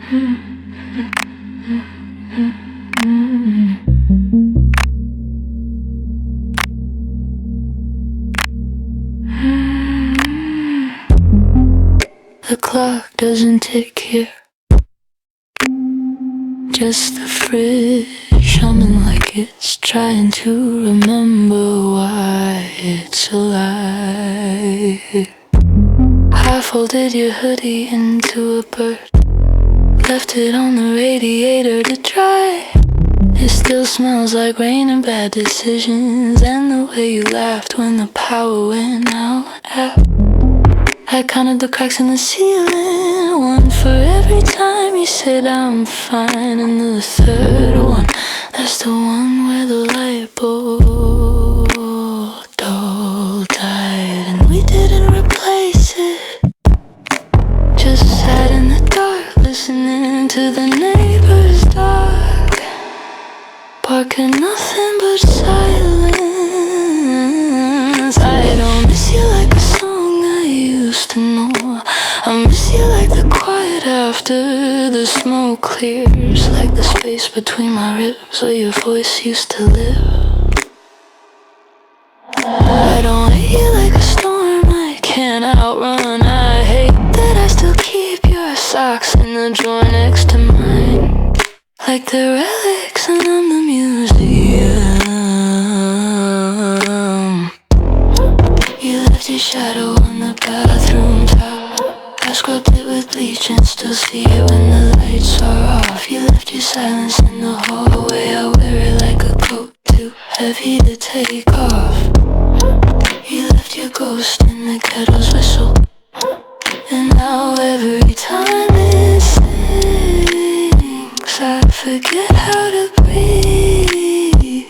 The clock doesn't tick here, just the fridge humming like it's trying to remember why it's alive. I folded your hoodie into a bird, left it on the radiator to dry. It still smells like rain and bad decisions, and the way you laughed when the power went out. I counted the cracks in the ceiling, one for every time you said I'm fine, and the third one, that's the one where the light bulb died, and we didn't replace it. Just sat in the dark, listening to the neighbor's dog barking nothing but silence. I don't miss you like a song I used to know. I miss you like the quiet after the smoke clears, like the space between my ribs where your voice used to live. I don't hate you like a storm I can't outrun. I hate that I still keep your socks in the drawer next to mine, like the relics and I'm the museum. You left your shadow on the bathroom towel. I scrubbed it with bleach and still see it when the lights are off. You left your silence in the hallway. I wear it like a coat, too heavy to take off. You left your ghost in the kettle's whistle, and now every time it sings I forget how to breathe.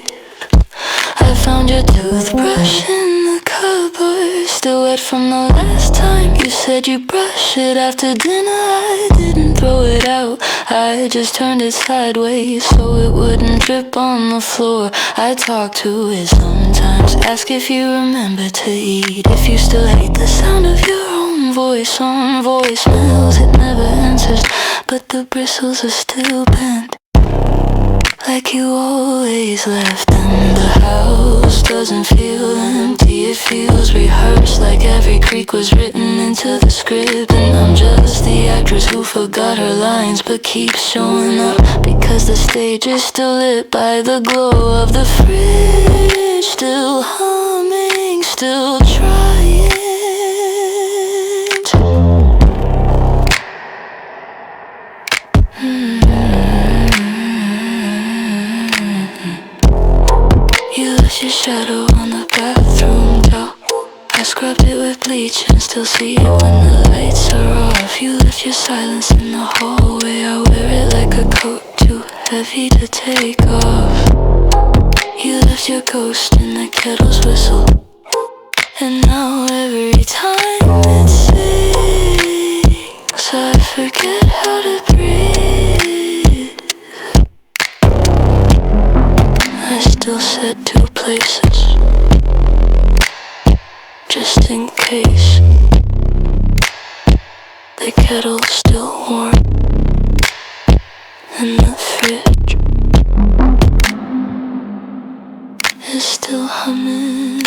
I found your toothbrush in the cupboard, still wet from the last time you said you brush it after dinner. I didn't throw it out, I just turned it sideways so it wouldn't drip on the floor. I talk to it sometimes, ask if you remember to eat, if you still hate the sound of your own voice on voicemails. It never answers, but the bristles are still bent, like you always left them. The house doesn't feel empty, it feels rehearsed, like every creak was written into the script. And I'm just the actress who forgot her lines but keeps showing up, because the stage is still lit by the glow of the fridge. Still humming, still trying to You left your shadow on the bathroom towel. I scrubbed it with bleach and still see it when the lights are off. You left your silence in the hallway. I wear it like a coat, too heavy to take off. You left your ghost in the kettle's whistle, and now every time it sings I forget how to breathe. I still said 2 places, just in case. The kettle's still warm, and the fridge is still humming.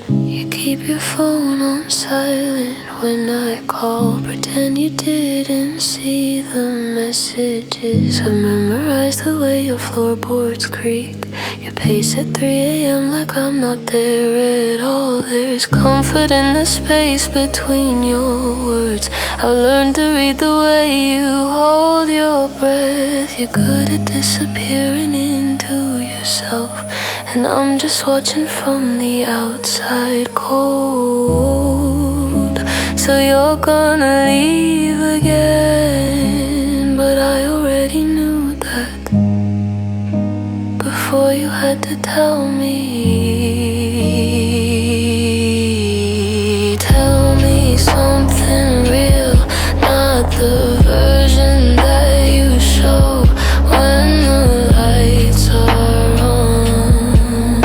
You keep your phone on silent when I call, pretend you didn't see the messages. I memorize the way your floorboards creak. You pace at 3 a.m. like I'm not there at all. There's comfort in the space between your words. I've learned to read the way you hold your breath. You're good at disappearing into yourself, and I'm just watching from the outside cold. So you're gonna leave again, but I already knew that. had to tell me. Tell me something real, not the version that you show when the lights are on.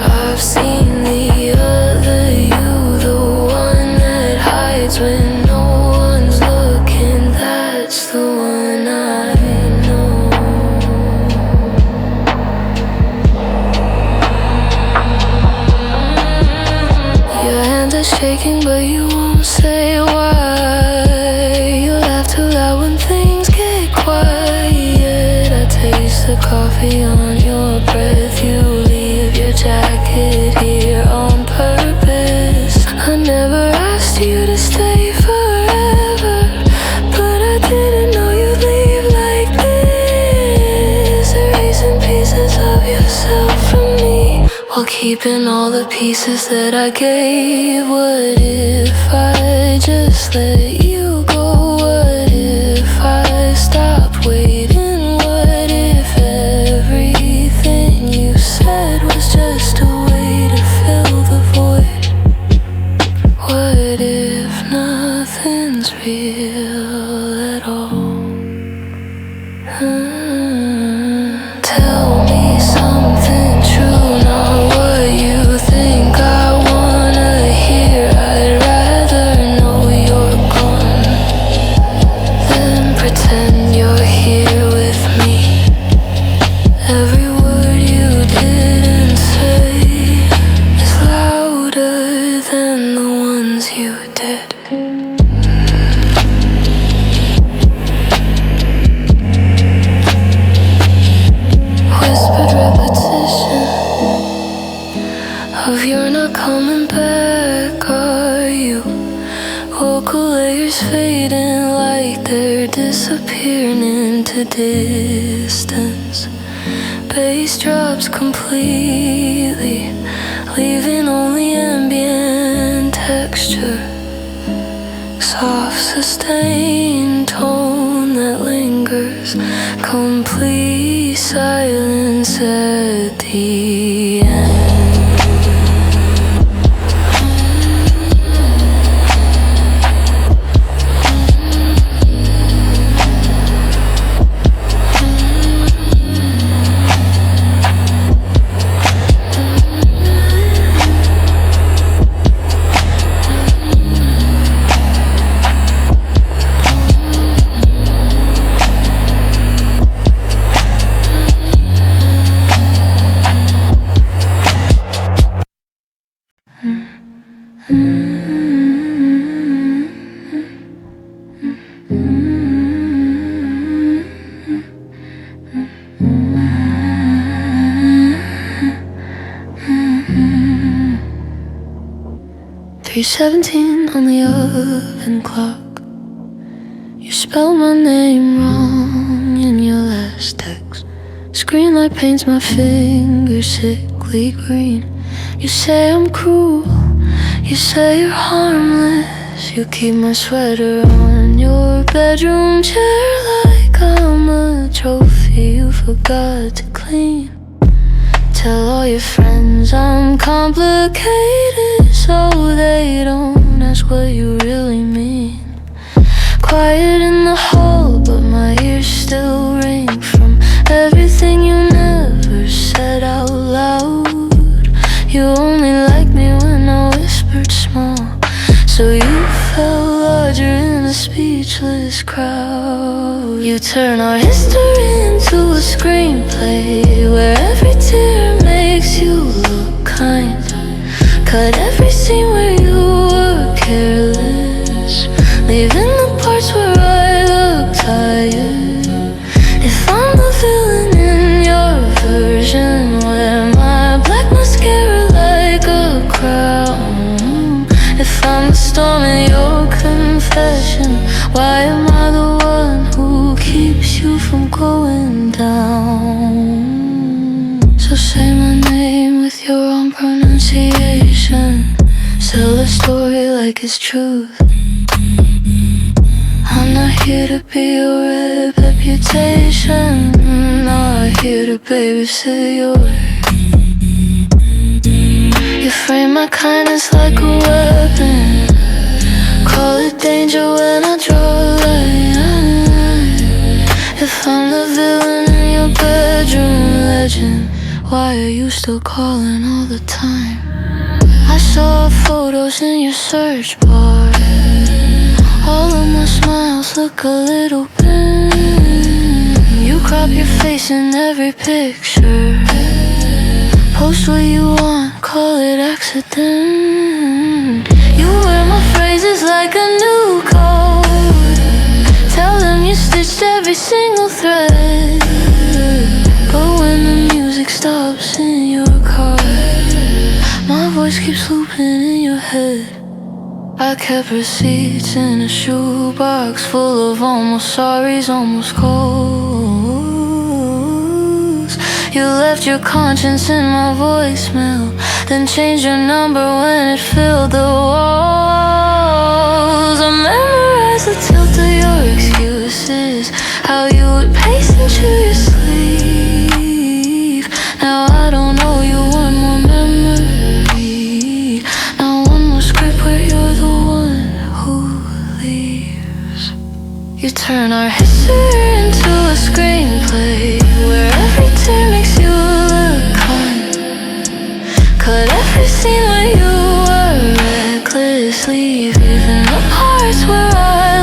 I've seen the other you, the one that hides when no one's looking. That's the one I know. Your hand is shaking, but you won't say why. You laugh too loud when things get quiet. I taste the coffee on your breath. You leave your jacket here on purpose. I never asked you to stay forever, but I didn't know you'd leave like this. Erasing pieces of yourself from me, while keeping all the pieces that I gave. What if I just let you go? What if I stopped waiting? What if everything you said was just a way to fill the void? What if nothing's real at all? Tell me something true, not what you think I wanna hear. I'd rather know you're gone than pretend you're here with me. Every word you didn't say is louder than the ones you did. Whispered repetition of you're not coming back, are you? Vocal layers fading like they're disappearing into distance. Bass drops completely, leaving only ambient texture. Soft sustained tone that lingers, complete silence at the end. .3:17 on the oven clock. You spelled my name wrong in your last text. Screen light paints my fingers sickly green. You say I'm cruel, you say you're harmless. You keep my sweater on your bedroom chair like I'm a trophy you forgot to clean. Tell all your friends I'm complicated, so they don't ask what you really mean. Quiet in the hall, but my ears still ring from everything you never said out loud. You only liked me when I whispered small, so you felt larger in a speechless crowd. You turn our history into a screenplay where every tear makes you look kind. Cut every scene where you were careless, leaving the parts where I look tired. If I'm the villain in your version, wear my black mascara like a crown. If I'm the storm in your confession, why am I the one who keeps you from going down? So say my name with your own pronunciation. Tell the story like it's truth. I'm not here to be your reputation, not here to babysit your work. You frame my kindness like a weapon, call it danger when I draw a line. If I'm the villain in your bedroom legend, why are you still calling all the time? I saw photos in your search bar, all of my smiles look a little bent. You crop your face in every picture, post what you want, call it accident. You wear my phrases like a new code, tell them you stitched every single thread. But when the music stops in your car, my voice keeps looping in your head. I kept receipts in a shoebox full of almost sorries, almost calls. You left your conscience in my voicemail, then changed your number when it filled the walls. I memorized the tilt of your excuses, how you would pace into your sleep. Now I don't owe you one more memory, not one more script where you're the one who leaves. You turn our history into a screenplay where every tear makes you look kind. Cut every scene where you were reckless, leave even the parts where I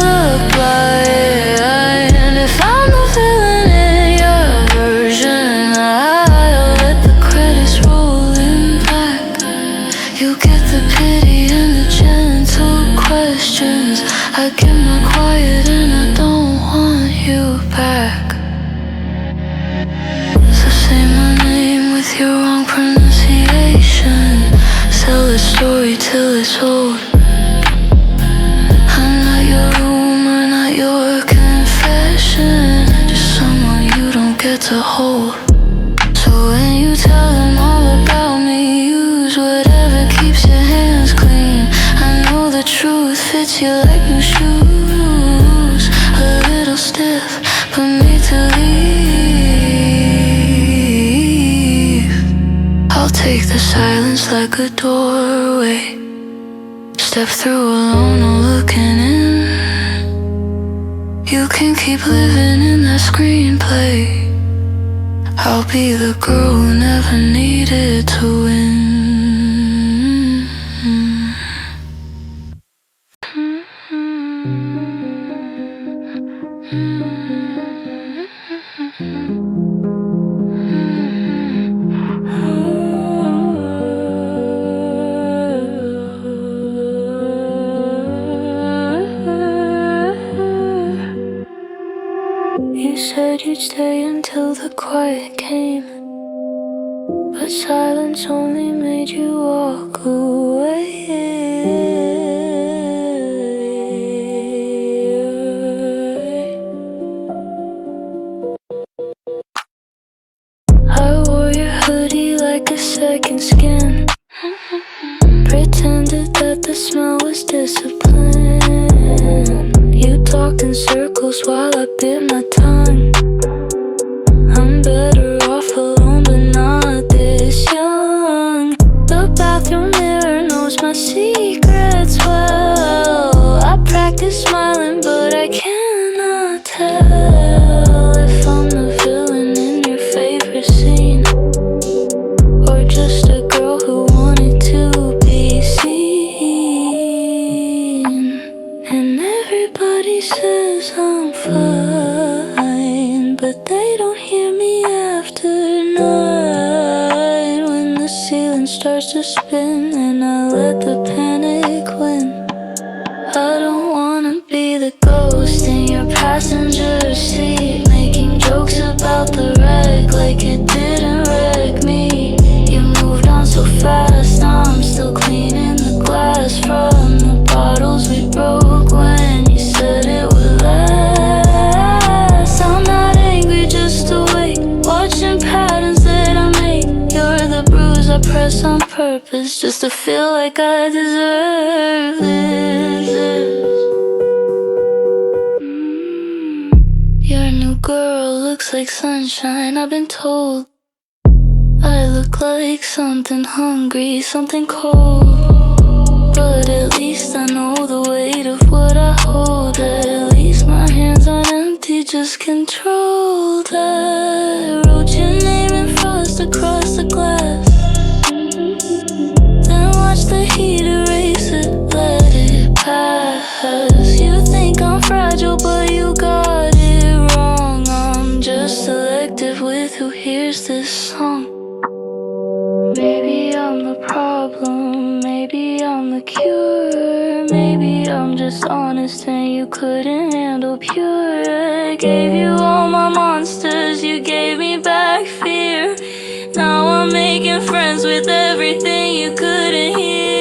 look blind. And if I'm the villain in your version, I'll let the credits roll in back. You get the pity and the gentle questions, I get my quiet and I don't want you back. So say my name with your wrong pronunciation, sell the story till it's old. I'm not your rumor, not your confession, just someone you don't get to hold. So when you tell them all about me, use whatever keeps your hands clean. I know the truth fits you like new shoes, a little stiff, but made to leave. I'll take the silence like a doorway, step through alone, no looking in. You can keep living in that screenplay, I'll be the girl who never needed to win. You said you'd stay until the quiet came, but silence only made you walk away. I wore your hoodie like a second skin, pretended that the smell was discipline. You talked in circles while I bit my tongue. I'm better off alone, but not this young. The bathroom mirror knows my secrets well. I practice smiling, but I cannot tell if I'm the villain in your favorite scene, or just a girl who wanted to be seen. And everybody says I'm fine, but they don't hear me after night, when the ceiling starts to spin and I let the panic win. I don't wanna be the ghost in your passenger seat, making jokes about the wreck like it didn't wreck me. You moved on so fast, now I'm still cleaning the glass from the bottles we broke when you said it would last. I'm not angry, just awake, watching patterns that I make. You're the bruise I press on purpose, just to feel like I deserve this. looks like sunshine, I've been told. I look like something hungry, something cold. But at least I know the weight of what I hold. At least my hands aren't empty, just controlled. I wrote your name in frost across the glass, then watch the heat erase it, let it pass. You think I'm fragile, but you got it wrong. I'm just selective with who hears this song. Maybe I'm the problem, maybe I'm the cure. Maybe I'm just honest and you couldn't handle pure. I gave you all my monsters, you gave me back fear. Now I'm making friends with everything you couldn't hear.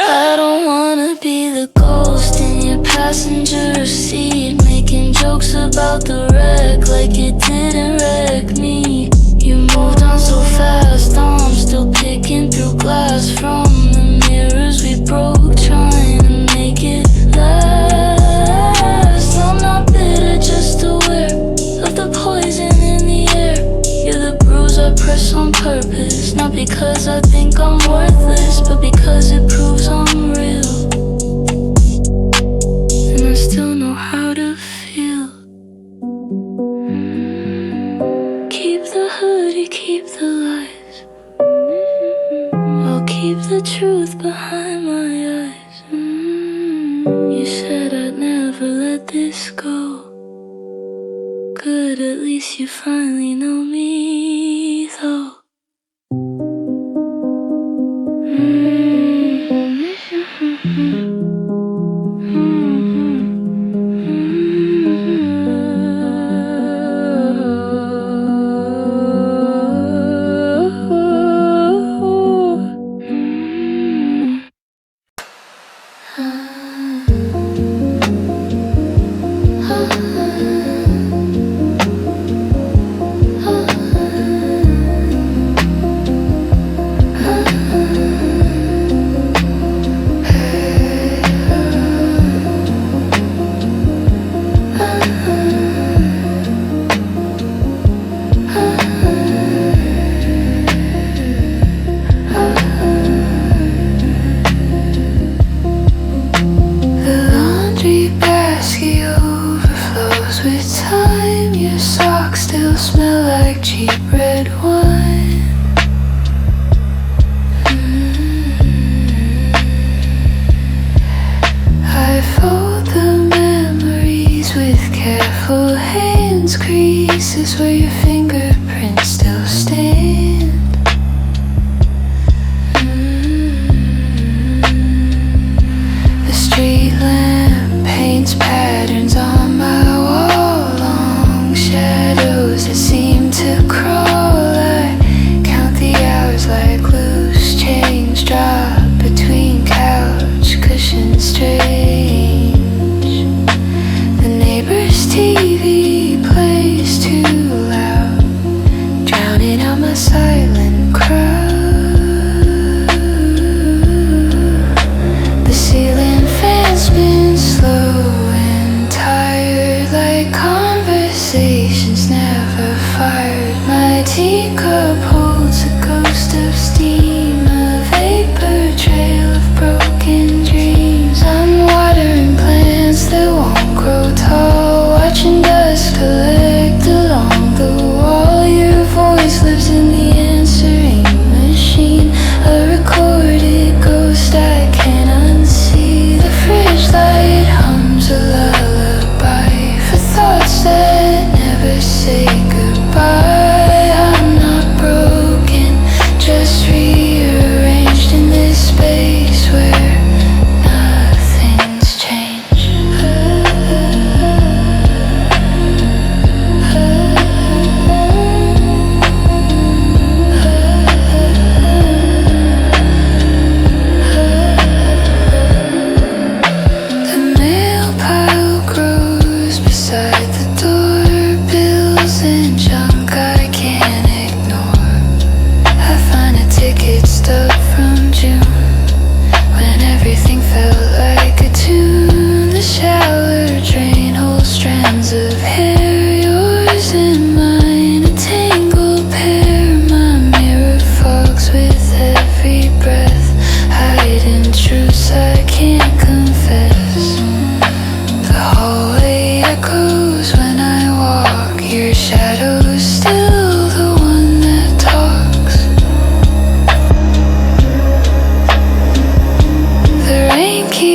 I don't wanna be the ghost in your passenger seat, making jokes about the wreck like it didn't wreck me. You moved on so fast, I'm still picking through glass from the mirrors we broke, trying to make it last. I'm not bitter, just aware of the poison in the air. You're the bruise I press on purpose, not because I think I'm worthless, but because it proves I'm real. And I still know how to feel. Keep the hoodie, keep the lies. I'll keep the truth behind my eyes. You said I'd never let this go. Good, at least you finally know me, though. TV plays too loud.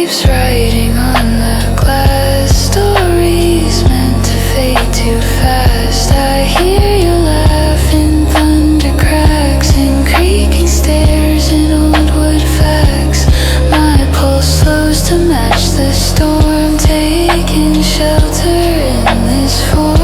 keeps writing on the glass, stories meant to fade too fast. I hear you laughing, thunder cracks and creaking stairs and old wood facts. My pulse slows to match the storm, taking shelter in this form.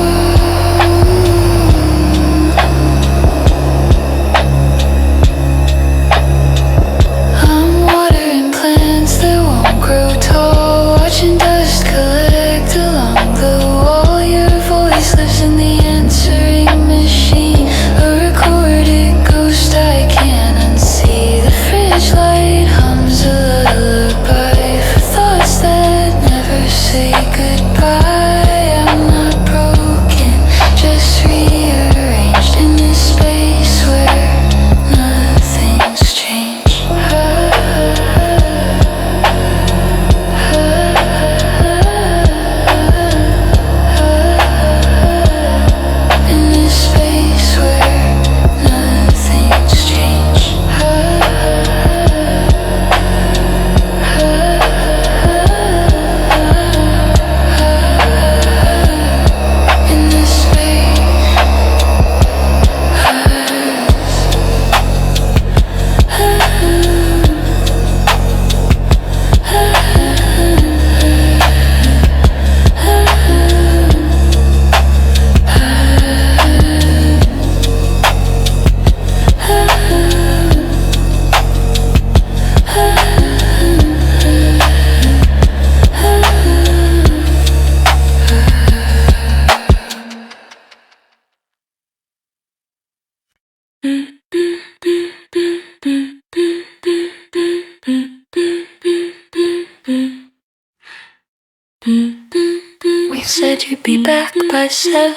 We said you'd be back by 7.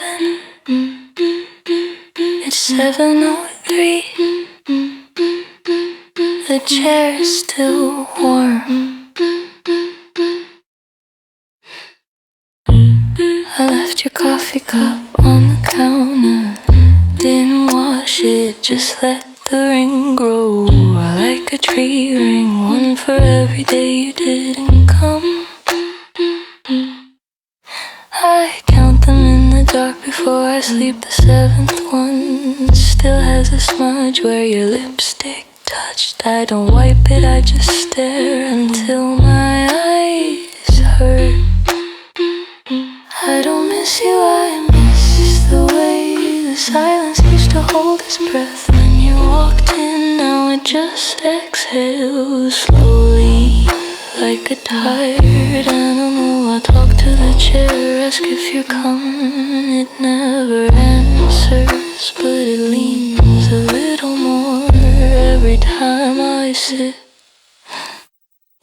It's 7:03. The chair's still warm. I left your coffee cup on the counter. Didn't wash it, just let the ring grow. Like a tree ring, one for every day you didn't come. I count them in the dark before I sleep. The seventh one still has a smudge where your lipstick touched. I don't wipe it, I just stare until my eyes hurt. I don't miss you, I miss the way the silence used to hold its breath when you walked in. Now it just exhales slowly, like a tired animal. I talk to the chair, ask if you're coming. It never answers, but it leans a little more every time I sit.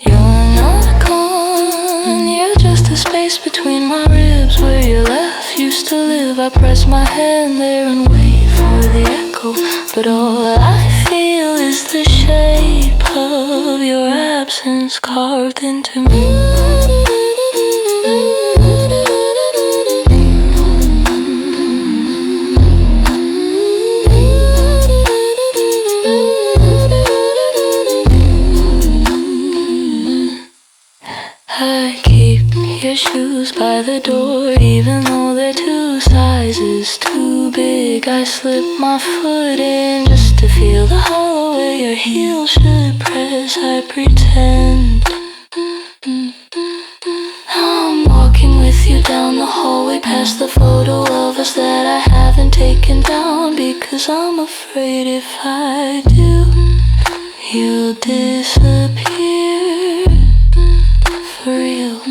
You're not gone, you're just a space between my ribs where your laugh used to live. I press my hand there and wait for the echo, but all I feel is the shape of your absence carved into me. I keep your shoes by the door, even though they're 2 sizes too big. I slip my foot in just to feel the hollow where your heel should press. I pretend I'm walking with you down the hallway past the photo of us that I haven't taken down, because I'm afraid if I do, you'll disappear for real.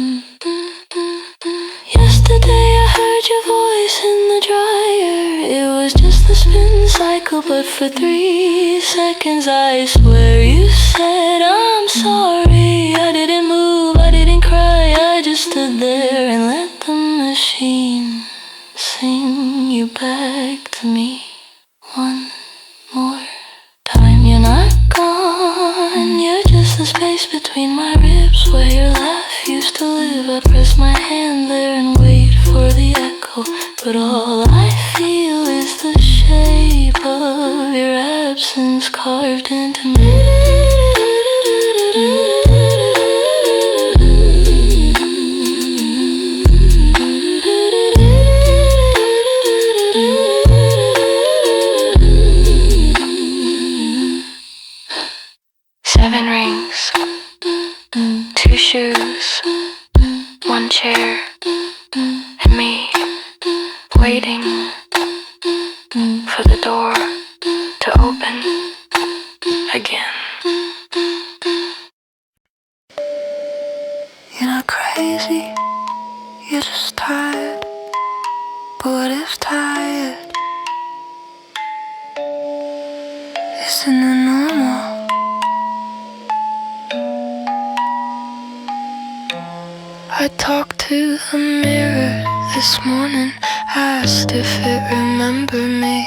Yesterday I heard your voice in the dryer. It was just the spin cycle, but for 3 seconds I swear you said I'm sorry. I didn't move, I didn't cry, I just stood there and let the machine sing you back to me one more time. You're not gone, you're just the space between my ribs where your laugh used to live. I press my hand there and wait for the echo, but all I feel is the shape of your absence carved into me. shoes, one chair, and me waiting for the door to open again. You're not crazy, you're just tired. But what if tired isn't the normal? I talked to the mirror this morning, asked if it remembered me.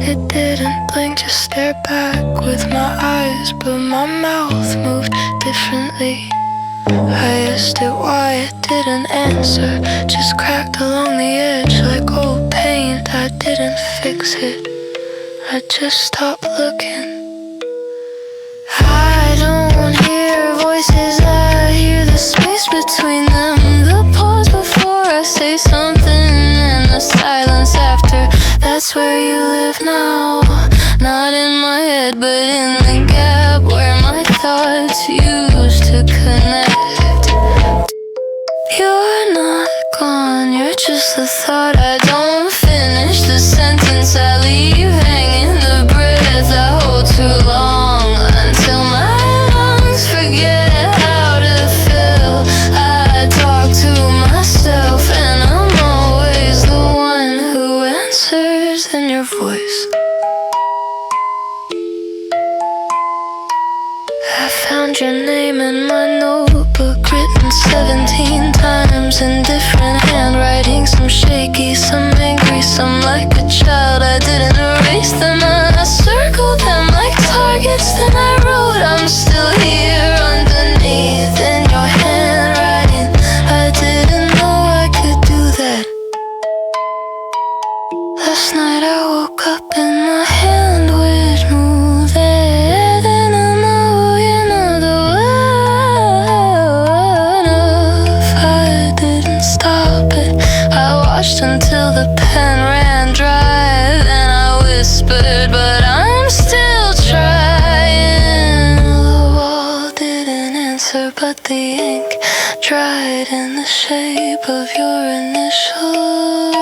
It didn't blink, just stared back with my eyes, but my mouth moved differently. I asked it why it didn't answer, just cracked along the edge like old paint. I didn't fix it, I just stopped looking. I don't hear voices, I hear the space between them, the pause before I say something, and the silence after. That's where you live now, not in my head, but in the gap where my thoughts used to connect. You're not gone, you're just the thought. I don't finish the sentence, I leave hanging the breath I hold too long, until my lungs forget how to feel. I talk to myself and I'm always the one who answers in your voice. I found your name in my notebook, written 17 times in different handwriting. Some shaky, some angry, some like a child. I didn't erase them, I circled them like targets. Then I wrote, I'm still here underneath in your handwriting. I didn't know I could do that. Last night I woke up and my hand was moving. Then I know you're not the one. If I didn't stop it, I watched until the pen ran dry. Then I whispered, but I'm still trying. The wall didn't answer, but the ink dried in the shape of your initials.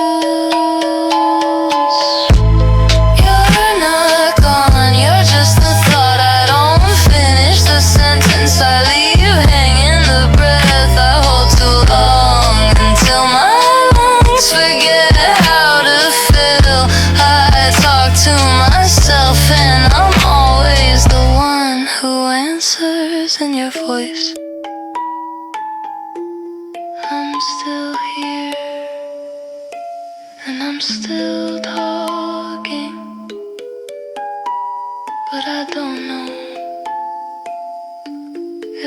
You're not gone, you're just the thought. I don't finish the sentence, I leave hanging the breath I hold too long, until my lungs forget how to feel. I talk to myself and I'm always the one who answers in your voice. I'm still here and I'm still talking, but I don't know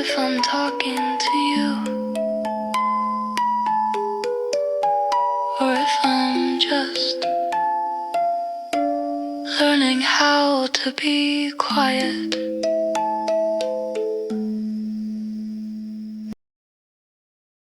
if I'm talking to you or if I'm just learning how to be quiet.